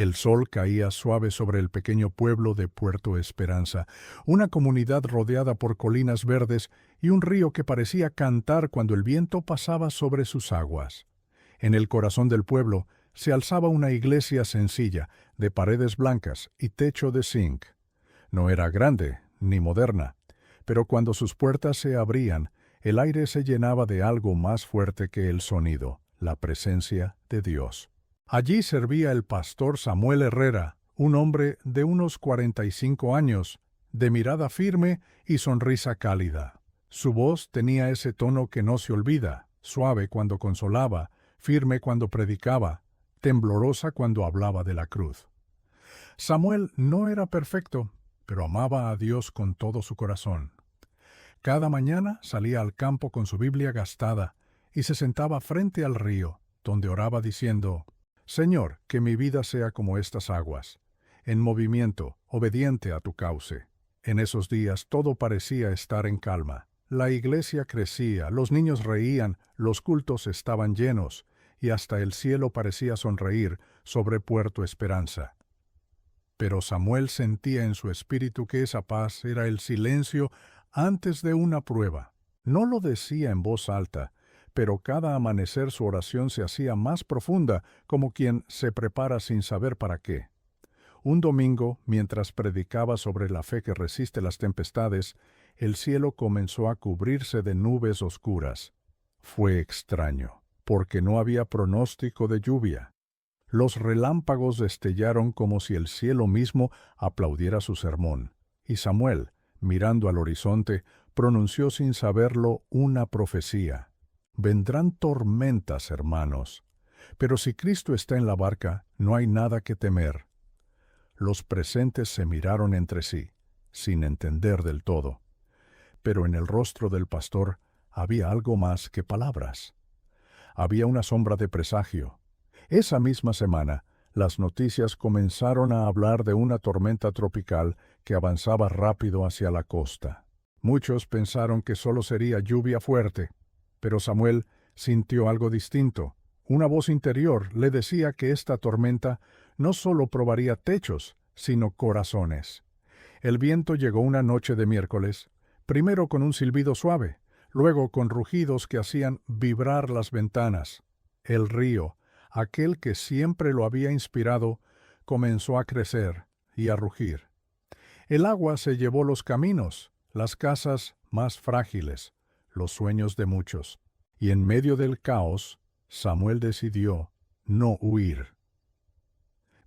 El sol caía suave sobre el pequeño pueblo de Puerto Esperanza, una comunidad rodeada por colinas verdes y un río que parecía cantar cuando el viento pasaba sobre sus aguas. En el corazón del pueblo se alzaba una iglesia sencilla, de paredes blancas y techo de zinc. No era grande ni moderna, pero cuando sus puertas se abrían, el aire se llenaba de algo más fuerte que el sonido, la presencia de Dios. Allí servía el pastor Samuel Herrera, un hombre de unos 45 años, de mirada firme y sonrisa cálida. Su voz tenía ese tono que no se olvida, suave cuando consolaba, firme cuando predicaba, temblorosa cuando hablaba de la cruz. Samuel no era perfecto, pero amaba a Dios con todo su corazón. Cada mañana salía al campo con su Biblia gastada y se sentaba frente al río, donde oraba diciendo: Señor, que mi vida sea como estas aguas, en movimiento, obediente a tu cauce. En esos días todo parecía estar en calma. La iglesia crecía, los niños reían, los cultos estaban llenos, y hasta el cielo parecía sonreír sobre Puerto Esperanza. Pero Samuel sentía en su espíritu que esa paz era el silencio antes de una prueba. No lo decía en voz alta, pero cada amanecer su oración se hacía más profunda, como quien se prepara sin saber para qué. Un domingo, mientras predicaba sobre la fe que resiste las tempestades, el cielo comenzó a cubrirse de nubes oscuras. Fue extraño, porque no había pronóstico de lluvia. Los relámpagos destellaron como si el cielo mismo aplaudiera su sermón, y Samuel, mirando al horizonte, pronunció sin saberlo una profecía. Vendrán tormentas, hermanos, pero si Cristo está en la barca, no hay nada que temer. Los presentes se miraron entre sí, sin entender del todo. Pero en el rostro del pastor había algo más que palabras. Había una sombra de presagio. Esa misma semana, las noticias comenzaron a hablar de una tormenta tropical que avanzaba rápido hacia la costa. Muchos pensaron que solo sería lluvia fuerte, pero Samuel sintió algo distinto. Una voz interior le decía que esta tormenta no solo probaría techos, sino corazones. El viento llegó una noche de miércoles, primero con un silbido suave, luego con rugidos que hacían vibrar las ventanas. El río, aquel que siempre lo había inspirado, comenzó a crecer y a rugir. El agua se llevó los caminos, las casas más frágiles, los sueños de muchos. Y en medio del caos, Samuel decidió no huir.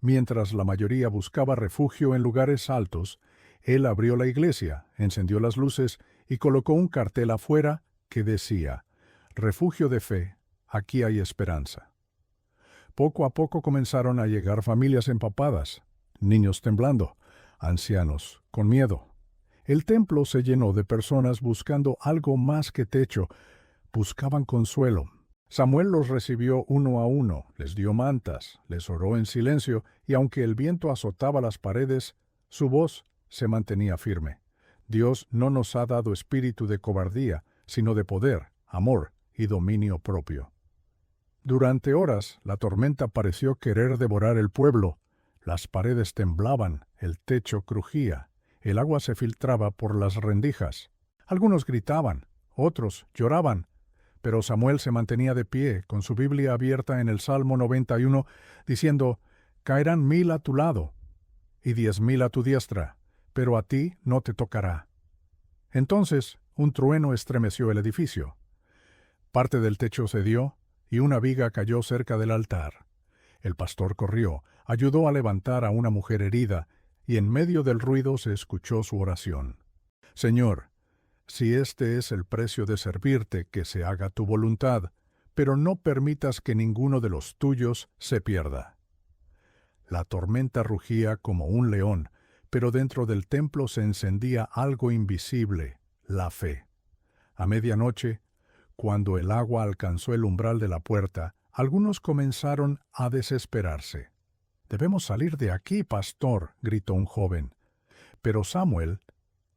Mientras la mayoría buscaba refugio en lugares altos, él abrió la iglesia, encendió las luces y colocó un cartel afuera que decía: Refugio de fe, aquí hay esperanza. Poco a poco comenzaron a llegar familias empapadas, niños temblando, ancianos con miedo. El templo se llenó de personas buscando algo más que techo, buscaban consuelo. Samuel los recibió uno a uno, les dio mantas, les oró en silencio, y aunque el viento azotaba las paredes, su voz se mantenía firme. Dios no nos ha dado espíritu de cobardía, sino de poder, amor y dominio propio. Durante horas, la tormenta pareció querer devorar el pueblo. Las paredes temblaban, el techo crujía, el agua se filtraba por las rendijas. Algunos gritaban, otros lloraban, pero Samuel se mantenía de pie, con su Biblia abierta en el Salmo 91, diciendo: Caerán 1000 a tu lado y 10.000 a tu diestra, pero a ti no te tocará. Entonces un trueno estremeció el edificio. Parte del techo cedió y una viga cayó cerca del altar. El pastor corrió, ayudó a levantar a una mujer herida, y en medio del ruido se escuchó su oración: Señor, si este es el precio de servirte, que se haga tu voluntad, pero no permitas que ninguno de los tuyos se pierda. La tormenta rugía como un león, pero dentro del templo se encendía algo invisible, la fe. A medianoche, cuando el agua alcanzó el umbral de la puerta, algunos comenzaron a desesperarse. «Debemos salir de aquí, pastor», gritó un joven. Pero Samuel,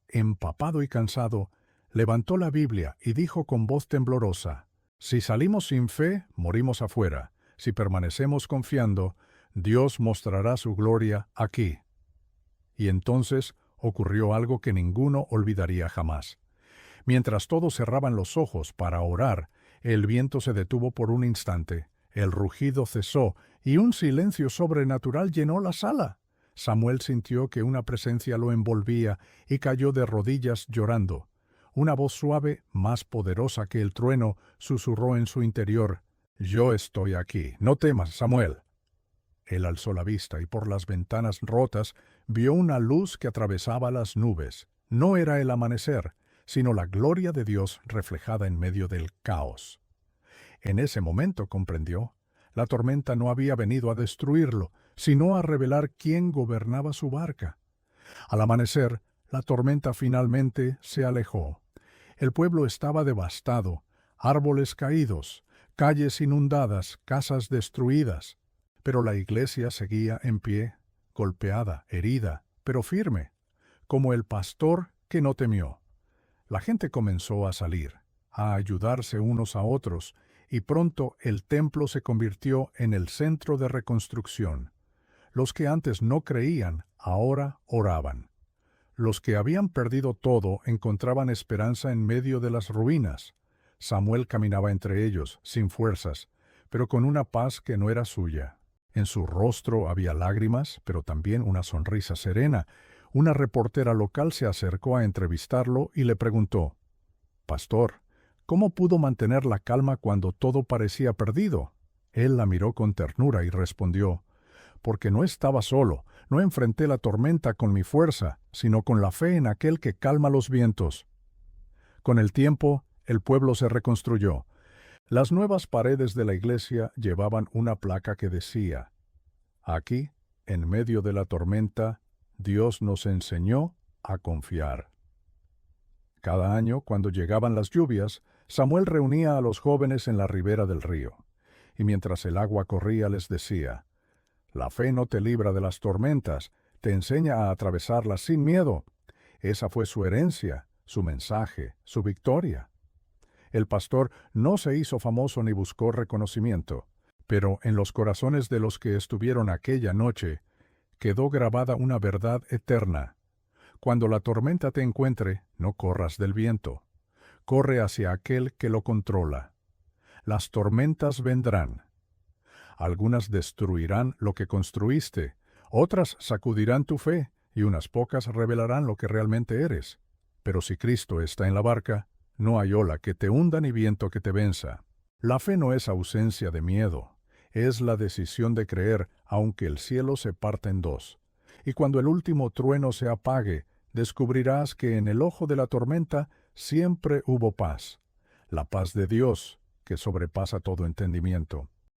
empapado y cansado, levantó la Biblia y dijo con voz temblorosa: «Si salimos sin fe, morimos afuera. Si permanecemos confiando, Dios mostrará su gloria aquí. Y entonces ocurrió algo que ninguno olvidaría jamás. Mientras todos cerraban los ojos para orar, el viento se detuvo por un instante, el rugido cesó y un silencio sobrenatural llenó la sala. Samuel sintió que una presencia lo envolvía y cayó de rodillas llorando. Una voz suave, más poderosa que el trueno, susurró en su interior: «Yo estoy aquí, no temas, Samuel». Él alzó la vista y por las ventanas rotas vio una luz que atravesaba las nubes. No era el amanecer, sino la gloria de Dios reflejada en medio del caos. En ese momento comprendió: la tormenta no había venido a destruirlo, sino a revelar quién gobernaba su barca. Al amanecer, la tormenta finalmente se alejó. El pueblo estaba devastado, árboles caídos, calles inundadas, casas destruidas. Pero la iglesia seguía en pie, golpeada, herida, pero firme, como el pastor que no temió. La gente comenzó a salir, a ayudarse unos a otros, y pronto el templo se convirtió en el centro de reconstrucción. Los que antes no creían, ahora oraban. Los que habían perdido todo encontraban esperanza en medio de las ruinas. Samuel caminaba entre ellos, sin fuerzas, pero con una paz que no era suya. En su rostro había lágrimas, pero también una sonrisa serena. Una reportera local se acercó a entrevistarlo y le preguntó: «Pastor, ¿cómo pudo mantener la calma cuando todo parecía perdido?». Él la miró con ternura y respondió: «Porque no estaba solo, no enfrenté la tormenta con mi fuerza, sino con la fe en aquel que calma los vientos». Con el tiempo, el pueblo se reconstruyó. Las nuevas paredes de la iglesia llevaban una placa que decía: «Aquí, en medio de la tormenta, Dios nos enseñó a confiar». Cada año, cuando llegaban las lluvias, Samuel reunía a los jóvenes en la ribera del río, y mientras el agua corría les decía: «La fe no te libra de las tormentas, te enseña a atravesarlas sin miedo». Esa fue su herencia, su mensaje, su victoria. El pastor no se hizo famoso ni buscó reconocimiento, pero en los corazones de los que estuvieron aquella noche quedó grabada una verdad eterna. Cuando la tormenta te encuentre, no corras del viento. Corre hacia aquel que lo controla. Las tormentas vendrán. Algunas destruirán lo que construiste, otras sacudirán tu fe y unas pocas revelarán lo que realmente eres. Pero si Cristo está en la barca, no hay ola que te hunda ni viento que te venza. La fe no es ausencia de miedo, es la decisión de creer aunque el cielo se parta en dos. Y cuando el último trueno se apague, descubrirás que en el ojo de la tormenta siempre hubo paz. La paz de Dios, que sobrepasa todo entendimiento.